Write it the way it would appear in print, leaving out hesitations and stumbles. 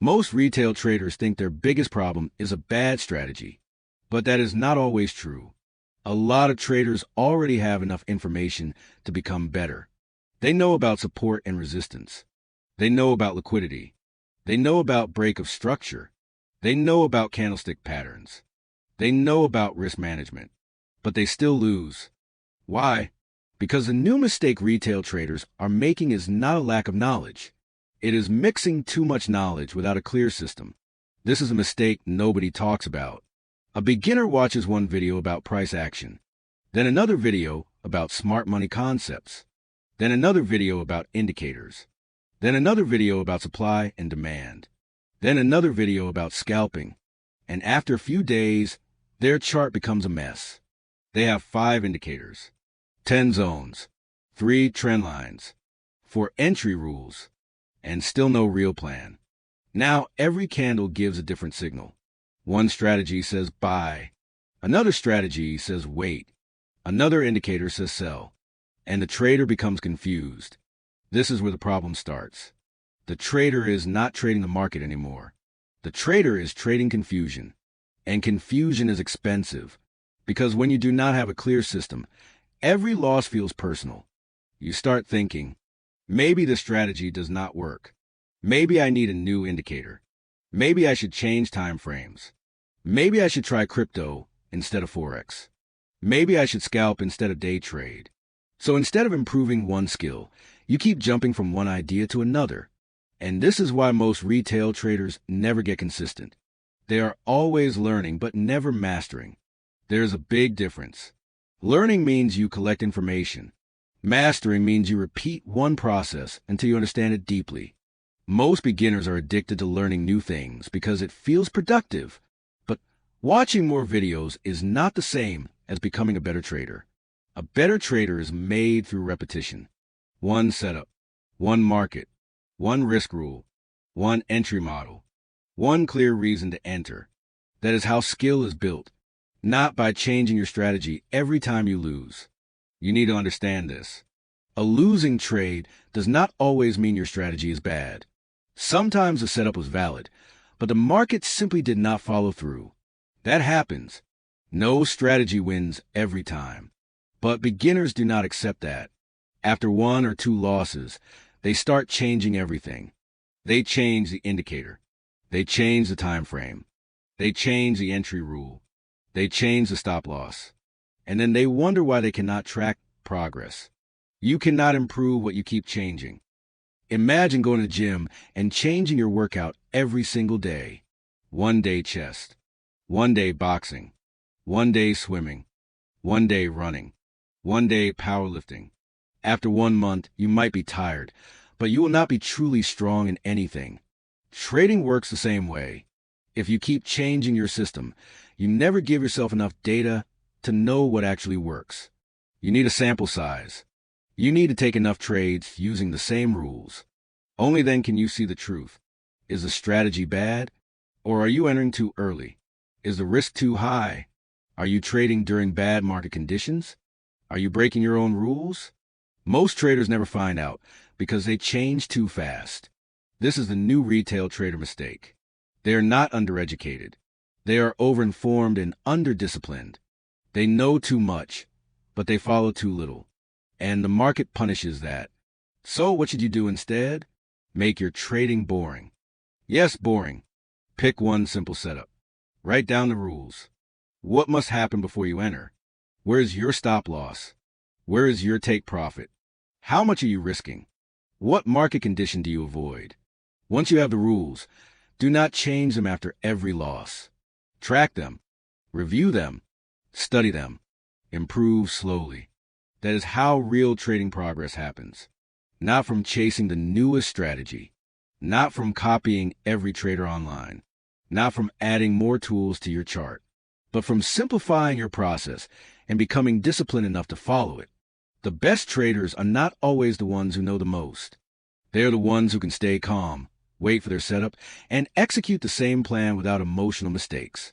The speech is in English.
Most retail traders think their biggest problem is a bad strategy, but that is not always true. A lot of traders already have enough information to become better. They know about support and resistance. They know about liquidity. They know about break of structure. They know about candlestick patterns. They know about risk management, but they still lose. Why? Because the new mistake retail traders are making is not a lack of knowledge. It is mixing too much knowledge without a clear system. This is a mistake nobody talks about. A beginner watches one video about price action, then another video about smart money concepts, then another video about indicators, then another video about supply and demand, then another video about scalping, and after a few days, their chart becomes a mess. They have 5 indicators, 10 zones, 3 trend lines, 4 entry rules, and still no real plan. Now every candle gives a different signal. One strategy says buy, another strategy says wait, another indicator says sell, and the trader becomes confused. This is where the problem starts. The trader is not trading the market anymore. The trader is trading confusion, and confusion is expensive, because when you do not have a clear system, every loss feels personal. You start thinking, maybe the strategy does not work. Maybe I need a new indicator. Maybe I should change time frames. Maybe I should try crypto instead of forex. Maybe I should scalp instead of day trade. So instead of improving one skill, you keep jumping from one idea to another. And this is why most retail traders never get consistent. They are always learning but never mastering. There's a big difference. Learning means you collect information. Mastering means you repeat one process until you understand it deeply. Most beginners are addicted to learning new things because it feels productive. But watching more videos is not the same as becoming a better trader. A better trader is made through repetition. One setup, one market, one risk rule, one entry model, one clear reason to enter. That is how skill is built, not by changing your strategy every time you lose. You need to understand this. A losing trade does not always mean your strategy is bad. Sometimes the setup was valid, but the market simply did not follow through. That happens. No strategy wins every time. But beginners do not accept that. After 1 or 2 losses, they start changing everything. They change the indicator. They change the time frame. They change the entry rule. They change the stop loss. And then they wonder why they cannot track progress. You cannot improve what you keep changing. Imagine going to the gym and changing your workout every single day. One day chest, one day boxing, one day swimming, one day running, one day powerlifting. After 1 month, you might be tired, but you will not be truly strong in anything. Trading works the same way. If you keep changing your system, you never give yourself enough data to know what actually works. You need a sample size. You need to take enough trades using the same rules. Only then can you see the truth. Is the strategy bad? Or are you entering too early? Is the risk too high? Are you trading during bad market conditions? Are you breaking your own rules? Most traders never find out because they change too fast. This is the new retail trader mistake. They are not undereducated. They are overinformed and underdisciplined. They know too much, but they follow too little. And the market punishes that. So what should you do instead? Make your trading boring. Yes, boring. Pick one simple setup. Write down the rules. What must happen before you enter? Where is your stop loss? Where is your take profit? How much are you risking? What market condition do you avoid? Once you have the rules, do not change them after every loss. Track them. Review them. Study them. Improve slowly. That is how real trading progress happens. Not from chasing the newest strategy. Not from copying every trader online. Not from adding more tools to your chart. But from simplifying your process and becoming disciplined enough to follow it. The best traders are not always the ones who know the most. They are the ones who can stay calm, wait for their setup, and execute the same plan without emotional mistakes.